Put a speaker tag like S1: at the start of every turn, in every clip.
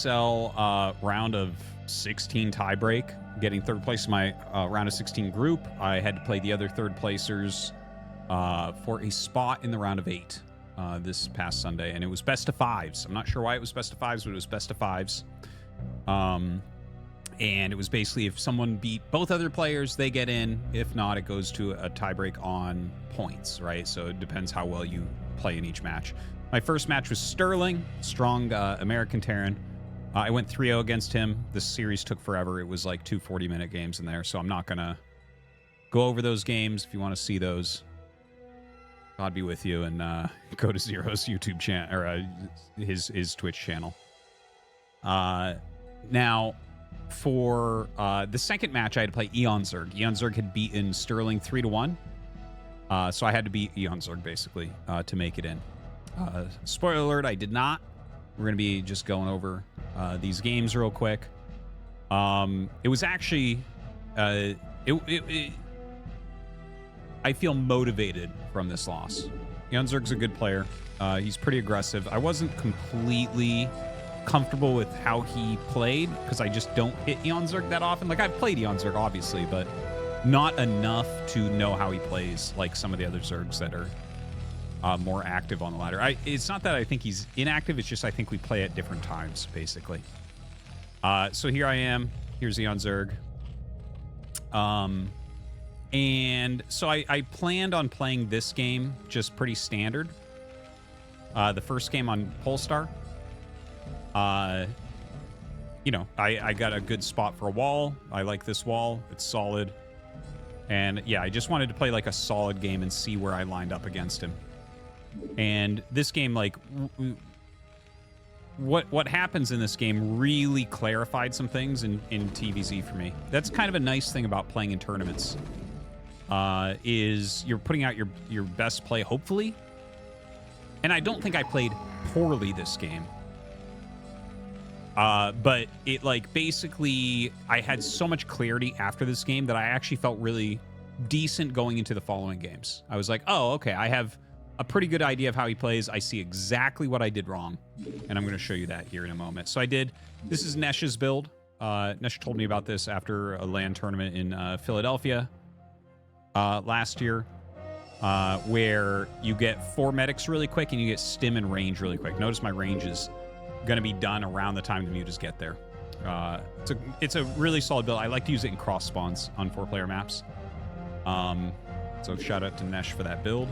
S1: ESL round of 16 tiebreak, getting third place in my round of 16 group. I had to play the other third placers for a spot in the round of 8 this past Sunday, and it was best of 5s. I'm not sure why it was best of 5s, but it was best of 5s. And it was basically if someone beat both other players, they get in. If not, it goes to a tiebreak on points, right? So it depends how well you play in each match. My first match was Sterling, strong American Terran. I went 3-0 against him. This series took forever. It was like 2 40-minute games in there, so I'm not going to go over those games. If you want to see those, God be with you, and go to Zero's YouTube channel, or his Twitch channel. Now, for the second match, I had to play EonZerg. EonZerg had beaten Sterling 3-1. So I had to beat EonZerg, basically, to make it in. Spoiler alert, I did not. We're going to be just going over these games real quick. It was actually... I feel motivated from this loss. EonZerg's a good player. He's pretty aggressive. I wasn't completely comfortable with how he played because I just don't hit EonZerg that often. Like, I've played EonZerg, obviously, but not enough to know how he plays like some of the other Zergs that are more active on the ladder. It's not that I think he's inactive. It's just I think we play at different times, basically. So here I am. Here's EonZerg. And so I planned on playing this game just pretty standard. The first game on Polestar. You know, I got a good spot for a wall. I like this wall. It's solid. And yeah, I just wanted to play like a solid game and see where I lined up against him. And this game, like, what happens in this game really clarified some things in TvZ for me. That's kind of a nice thing about playing in tournaments. Is you're putting out your best play, hopefully. And I don't think I played poorly this game. But it, like, basically, I had so much clarity after this game that I actually felt really decent going into the following games. I was like, oh, okay, I have a pretty good idea of how he plays. I see exactly what I did wrong, and I'm going to show you that here in a moment. So this is Nesh's build. Nesh told me about this after a LAN tournament in Philadelphia last year, where you get 4 medics really quick and you get stim and range really quick. Notice my range is going to be done around the time the mutas get there. It's a really solid build. I like to use it in cross spawns on 4-player maps. So shout out to Nesh for that build.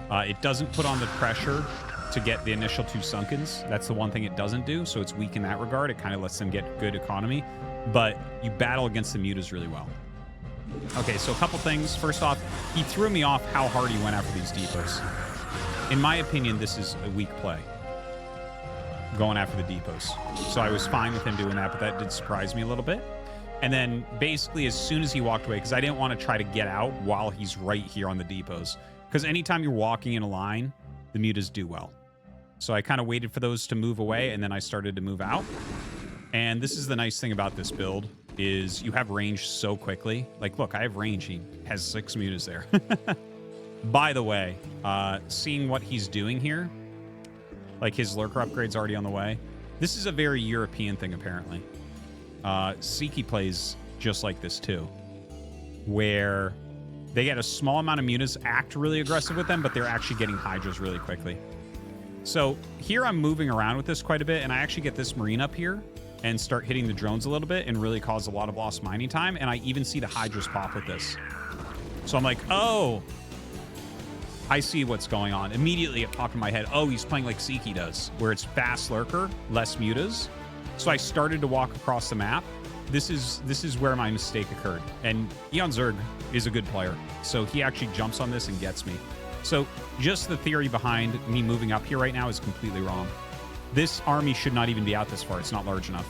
S1: It doesn't put on the pressure to get the initial 2 sunkens. That's the one thing it doesn't do, so it's weak in that regard. It kind of lets them get good economy, but you battle against the mutas really well. Okay, so a couple things. First off, he threw me off how hard he went after these depots. In my opinion, this is a weak play, going after the depots. So I was fine with him doing that, but that did surprise me a little bit. And then basically as soon as he walked away, because I didn't want to try to get out while he's right here on the depots, because anytime you're walking in a line, the mutas do well. So I kind of waited for those to move away, and then I started to move out. And this is the nice thing about this build, is you have range so quickly. Like, look, I have range. He has 6 mutas there. By the way, seeing what he's doing here, like his lurker upgrade's already on the way. This is a very European thing, apparently. Siki plays just like this, too, where they get a small amount of mutas, act really aggressive with them, but they're actually getting hydras really quickly. So here I'm moving around with this quite a bit, and I actually get this marine up here and start hitting the drones a little bit and really cause a lot of lost mining time, and I even see the hydras pop with this. So I'm like, oh, I see what's going on. Immediately it popped in my head, oh, he's playing like Siki does, where it's fast lurker, less mutas. So I started to walk across the map. This is where my mistake occurred. And EonZerg is a good player, so he actually jumps on this and gets me. So just the theory behind me moving up here right now is completely wrong. This army should not even be out this far. It's not large enough.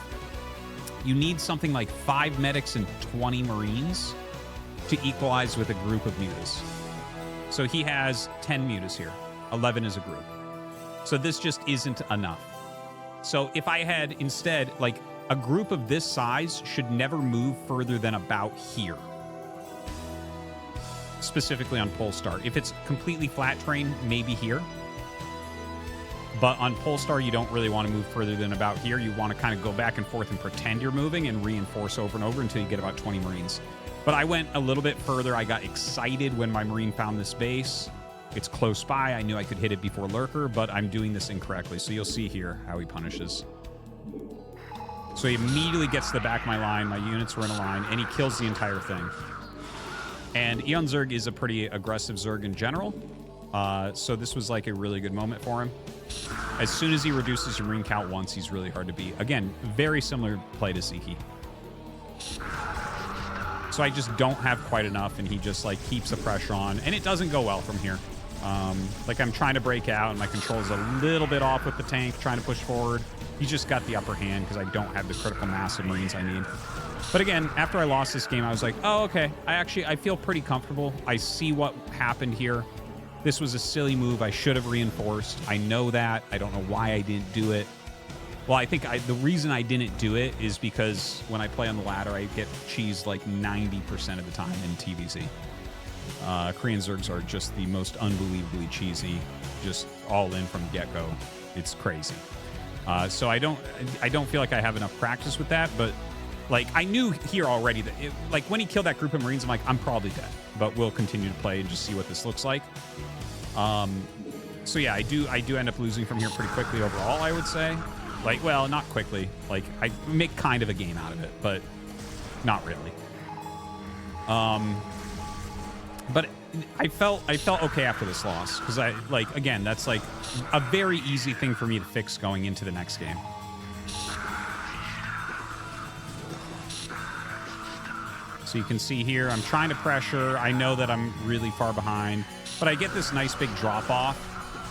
S1: You need something like 5 medics and 20 marines to equalize with a group of mutas. So he has 10 mutas here. 11 as a group. So this just isn't enough. So if I had instead, like, a group of this size should never move further than about here. Specifically on Polestar. If it's completely flat terrain, maybe here. But on Polestar, you don't really want to move further than about here. You want to kind of go back and forth and pretend you're moving and reinforce over and over until you get about 20 Marines. But I went a little bit further. I got excited when my Marine found this base. It's close by. I knew I could hit it before Lurker, but I'm doing this incorrectly. So you'll see here how he punishes. So he immediately gets to the back of my line. My units were in a line, and he kills the entire thing. And EonZerg is a pretty aggressive Zerg in general. So this was like a really good moment for him. As soon as he reduces your Marine count once, he's really hard to beat. Again, very similar play to Ziki. So I just don't have quite enough, and he just like keeps the pressure on, and it doesn't go well from here. Like I'm trying to break out, and my control's a little bit off with the tank, trying to push forward. He's just got the upper hand because I don't have the critical mass of Marines I need. But again, after I lost this game, I was like, oh, okay. I feel pretty comfortable. I see what happened here. This was a silly move. I should have reinforced. I know that. I don't know why I didn't do it. Well, I think the reason I didn't do it is because when I play on the ladder, I get cheesed like 90% of the time in TvZ. Korean Zergs are just the most unbelievably cheesy, just all in from the get-go. It's crazy. So I don't feel like I have enough practice with that, but like I knew here already that like when he killed that group of Marines, I'm like, I'm probably dead, but we'll continue to play and just see what this looks like. So yeah, I do end up losing from here pretty quickly overall, I would say. Like, well, not quickly. Like I make kind of a game out of it, but not really. But I felt okay after this loss because again, that's like a very easy thing for me to fix going into the next game. So you can see here, I'm trying to pressure. I know that I'm really far behind, but I get this nice big drop off,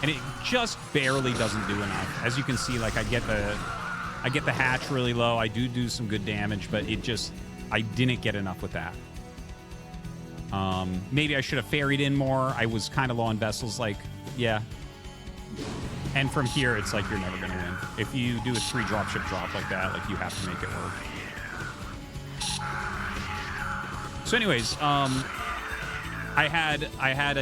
S1: and it just barely doesn't do enough. As you can see, like I get the hatch really low. I do some good damage, but I didn't get enough with that. Maybe I should have ferried in more. I was kind of low on vessels, like, yeah. And from here, it's like you're never going to win. If you do a 3 dropship drop like that, like you have to make it work. So anyways, I had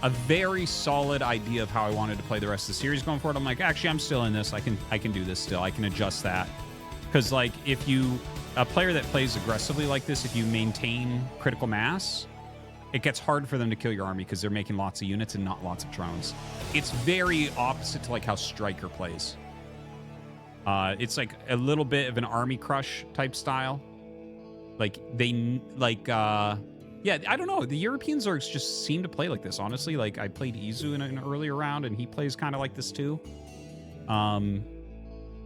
S1: a very solid idea of how I wanted to play the rest of the series going forward. I'm like, actually, I'm still in this. I can do this still. I can adjust that. Because like a player that plays aggressively like this, if you maintain critical mass, it gets hard for them to kill your army because they're making lots of units and not lots of drones. It's very opposite to like how Striker plays. It's like a little bit of an army crush type style. Like yeah, I don't know. The European Zergs just seem to play like this, honestly. Like I played Izu in an earlier round and he plays kind of like this too.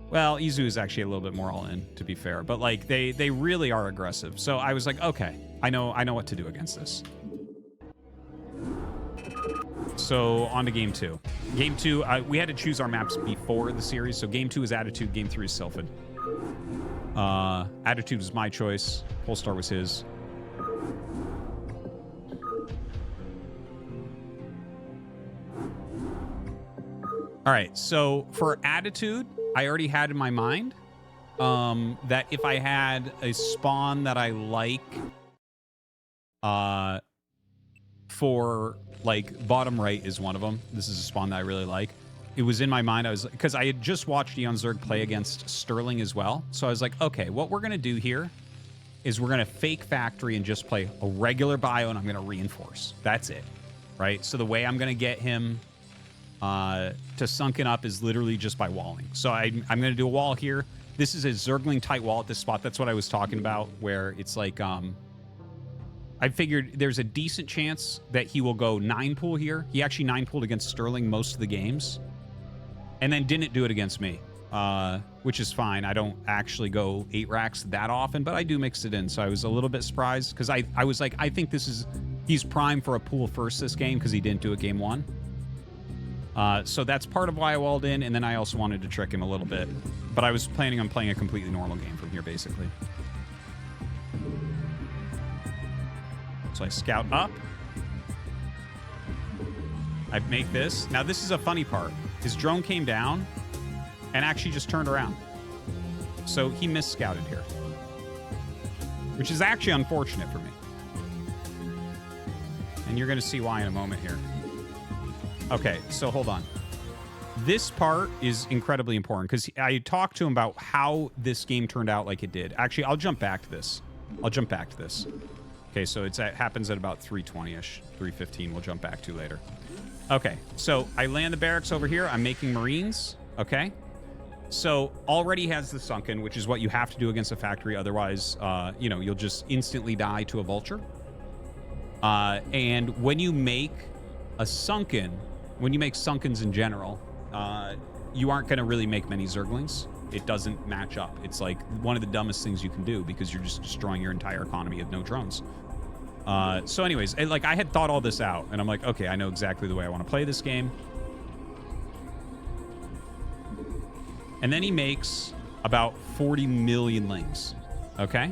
S1: Well, Izu is actually a little bit more all in, to be fair, but like they really are aggressive. So I was like, okay, I know what to do against this. So on to game 2. Game 2, we had to choose our maps before the series. So game 2 is Attitude, game 3 is Sylphid. Attitude was my choice. Polestar was his. All right, so for Attitude, I already had in my mind that if I had a spawn that I like for like bottom right is one of them. This is a spawn that I really like. It was in my mind. Because I had just watched EonZerg play against Sterling as well. So I was like, okay, what we're going to do here is we're going to fake factory and just play a regular bio and I'm going to reinforce. That's it, right? So the way I'm going to get him to sunken up is literally just by walling. So I'm going to do a wall here. This is a Zergling tight wall at this spot. That's what I was talking about, where it's like I figured there's a decent chance that he will go 9-pool here. He actually 9-pooled against Sterling most of the games and then didn't do it against me, which is fine. I don't actually go 8 racks that often, but I do mix it in. So I was a little bit surprised because I was like, I think he's prime for a pool first this game because he didn't do it game 1. So that's part of why I walled in, and then I also wanted to trick him a little bit. But I was planning on playing a completely normal game from here, basically. So I scout up. I make this. Now, this is a funny part. His drone came down and actually just turned around. So he misscouted here, which is actually unfortunate for me. And you're going to see why in a moment here. Okay, so hold on. This part is incredibly important because I talked to him about how this game turned out like it did. Actually, I'll jump back to this. Okay, so it happens at about 3:20-ish, 3:15. We'll jump back to later. Okay, so I land the barracks over here. I'm making Marines. Okay, so already has the sunken, which is what you have to do against a factory. Otherwise, you know, you'll just instantly die to a vulture. And when you make a sunken, when you make sunkens in general, you aren't going to really make many zerglings. It doesn't match up. It's like one of the dumbest things you can do because you're just destroying your entire economy of no drones. So anyways, like I had thought all this out and I'm like, okay, I know exactly the way I want to play this game. And then he makes about 40 million lings. Okay.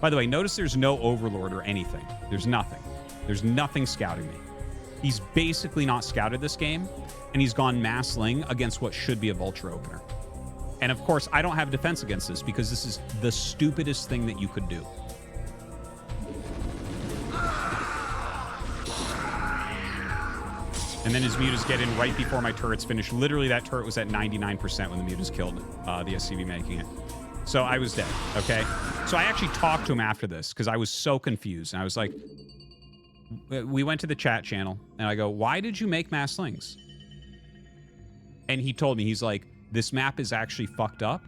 S1: By the way, notice there's no overlord or anything. There's nothing. There's nothing scouting me. He's basically not scouted this game, and he's gone mass ling against what should be a vulture opener. And of course, I don't have defense against this because this is the stupidest thing that you could do. And then his mutas get in right before my turret's finished. Literally, that turret was at 99% when the mutas killed the SCV making it. So I was dead, okay? So I actually talked to him after this because I was so confused. And I was like, we went to the chat channel, and I go, why did you make mass lings? And he told me, he's like, this map is actually fucked up.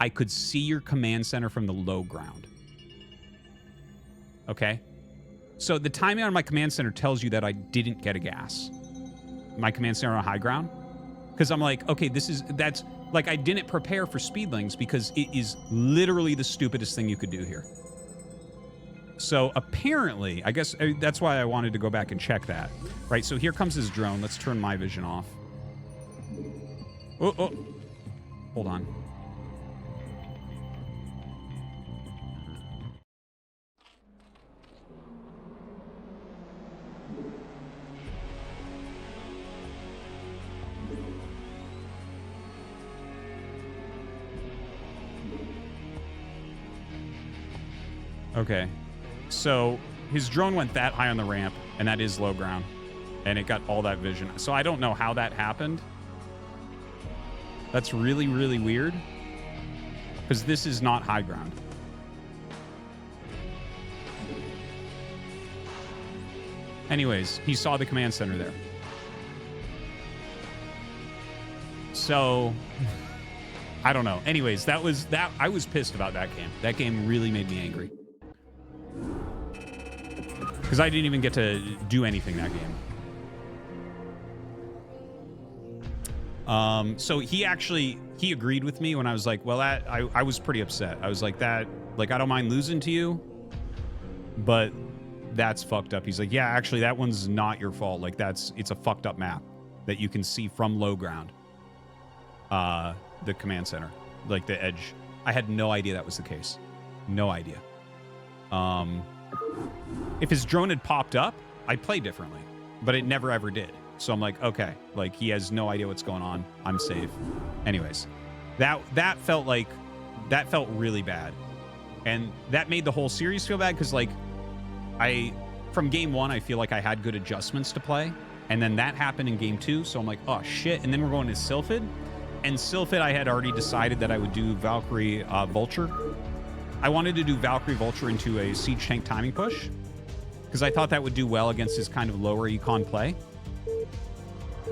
S1: I could see your command center from the low ground. Okay? So the timing on my command center tells you that I didn't get a gas. My command center on high ground. Because I'm like, okay, that's, like, I didn't prepare for speedlings because it is literally the stupidest thing you could do here. So apparently, I guess that's why I wanted to go back and check that. Right, so here comes his drone. Let's turn my vision off. Oh. Hold on. Okay. So his drone went that high on the ramp, and that is low ground, and it got all that vision. So I don't know how that happened. That's really, really weird, because this is not high ground. Anyways, he saw the command center there. So I don't know. Anyways, that I was pissed about that game. That game really made me angry. Because I didn't even get to do anything that game. So he agreed with me when I was like, well, I was pretty upset. I was like, I don't mind losing to you, but that's fucked up. He's like, yeah, actually, that one's not your fault. Like, it's a fucked up map that you can see from low ground. The command center, like the edge. I had no idea that was the case. No idea. If his drone had popped up, I'd play differently, but it never ever did. So I'm like, okay, like he has no idea what's going on. I'm safe. Anyways, that felt really bad. And that made the whole series feel bad because like from game one, I feel like I had good adjustments to play. And then that happened in game two. So I'm like, oh shit. And then we're going to Sylphid. And Sylphid, I had already decided that I would do Valkyrie Vulture. I wanted to do Valkyrie Vulture into a siege tank timing push because I thought that would do well against his kind of lower econ play.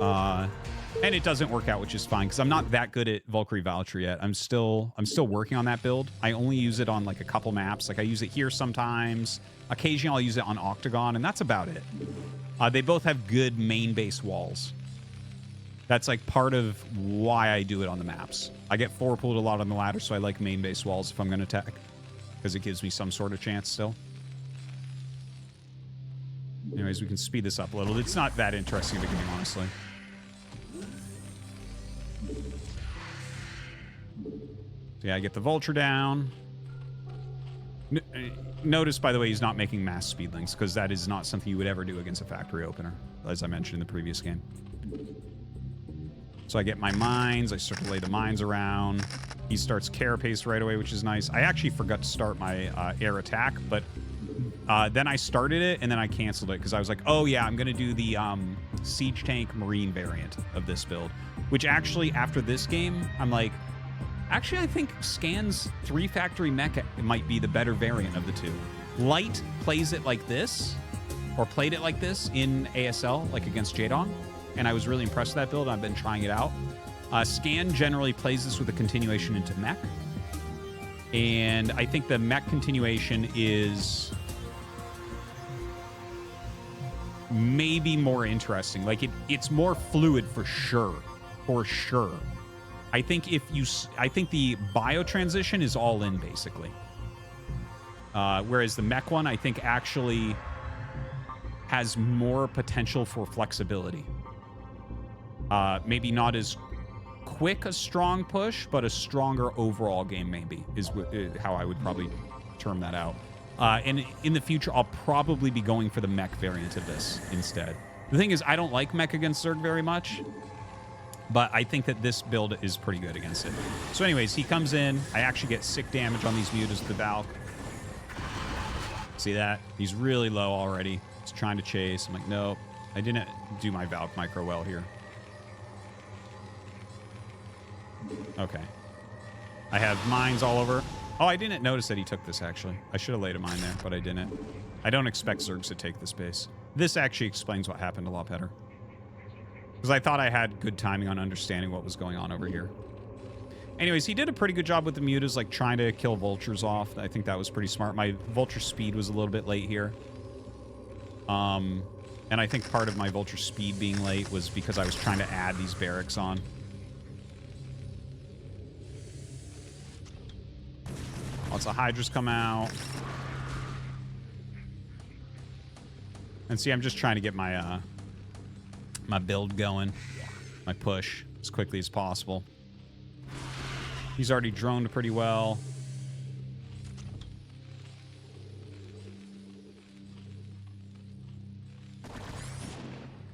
S1: And it doesn't work out, which is fine because I'm not that good at Valkyrie Vulture yet. I'm still working on that build. I only use it on like a couple maps. Like I use it here sometimes. Occasionally I'll use it on Octagon, and that's about it. They both have good main base walls. That's like part of why I do it on the maps. I get forward pulled a lot on the ladder, so I like main base walls if I'm going to attack because it gives me some sort of chance still. Anyways, we can speed this up a little. It's not that interesting of a game, honestly. Yeah, I get the Vulture down. Notice, by the way, he's not making mass speedlings because that is not something you would ever do against a factory opener, as I mentioned in the previous game. So I get my mines. I start to lay the mines around. He starts carapace right away, which is nice. I actually forgot to start my air attack, but Then I started it, and then I canceled it because I was like, oh, yeah, I'm going to do the Siege Tank Marine variant of this build, which actually, after this game, I'm like, actually, I think Scan's 3 factory mech might be the better variant of the two. Light plays it like this, or played it like this in ASL, like against Jaedong, and I was really impressed with that build. I've been trying it out. Scan generally plays this with a continuation into mech, and I think the mech continuation is maybe more interesting. Like it's more fluid for sure. I think the bio transition is all in basically. Whereas the mech one, I think actually has more potential for flexibility. Maybe not as quick a strong push, but a stronger overall game maybe is how I would probably term that out. And in the future, I'll probably be going for the mech variant of this instead. The thing is, I don't like mech against Zerg very much, but I think that this build is pretty good against it. So anyways, he comes in. I actually get sick damage on these mutas with the Valk. See that? He's really low already. He's trying to chase. I'm like, nope. I didn't do my Valk micro well here. Okay. I have mines all over. Oh, I didn't notice that he took this, actually. I should have laid a mine there, but I didn't. I don't expect Zergs to take this base. This actually explains what happened a lot better. Because I thought I had good timing on understanding what was going on over here. Anyways, he did a pretty good job with the mutas, like trying to kill vultures off. I think that was pretty smart. My vulture speed was a little bit late here. And I think part of my vulture speed being late was because I was trying to add these barracks on. Lots of Hydras come out. And see, I'm just trying to get my my build going, my push, as quickly as possible. He's already droned pretty well.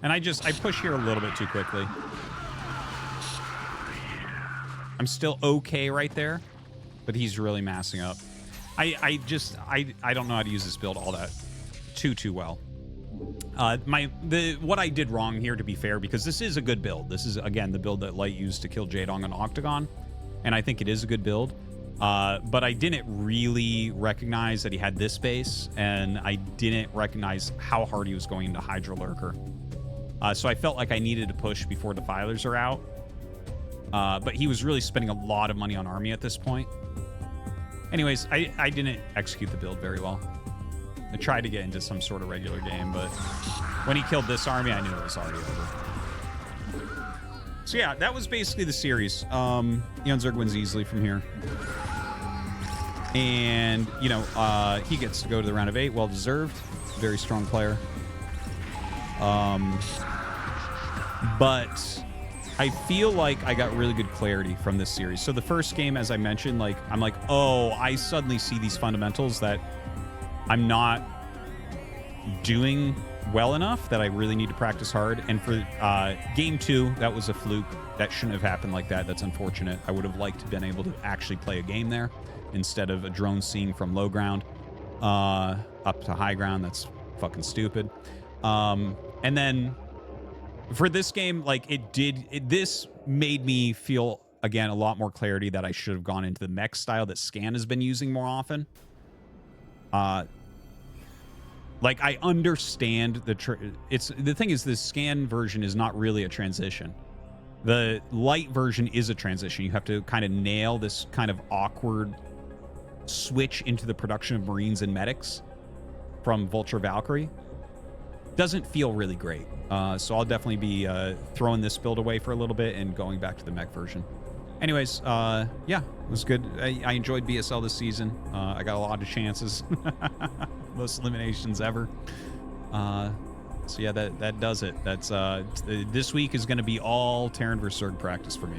S1: And I push here a little bit too quickly. I'm still okay right there, but he's really massing up. I don't know how to use this build all that too well. What I did wrong here, to be fair, because this is a good build. This is, again, the build that Light used to kill Jaedong on Octagon, and I think it is a good build. But I didn't really recognize that he had this base, and I didn't recognize how hard he was going into Hydra Lurker. So I felt like I needed to push before the Filers are out. But he was really spending a lot of money on army at this point. Anyways, I didn't execute the build very well. I tried to get into some sort of regular game, but when he killed this army, I knew it was already over. So yeah, that was basically the series. EonZerg wins easily from here. And, you know, he gets to go to the round of 8. Well deserved. Very strong player. But I feel like I got really good clarity from this series. So the first game, as I mentioned, like, I'm like, oh, I suddenly see these fundamentals that I'm not doing well enough that I really need to practice hard. And for game 2, that was a fluke. That shouldn't have happened like that. That's unfortunate. I would have liked to have been able to actually play a game there instead of a drone seeing from low ground up to high ground. That's fucking stupid. And then for this game, like, this made me feel, again, a lot more clarity that I should have gone into the mech style that Scan has been using more often. Like, I understand the thing is, the Scan version is not really a transition. The Light version is a transition. You have to kind of nail this kind of awkward switch into the production of Marines and medics from Vulture Valkyrie. Doesn't feel really great. So I'll definitely be throwing this build away for a little bit and going back to the mech version. Anyways, yeah, it was good. I enjoyed BSL this season. I got a lot of chances. Most eliminations ever. So yeah, that does it. That's this week is going to be all Terran vs. Zerg practice for me.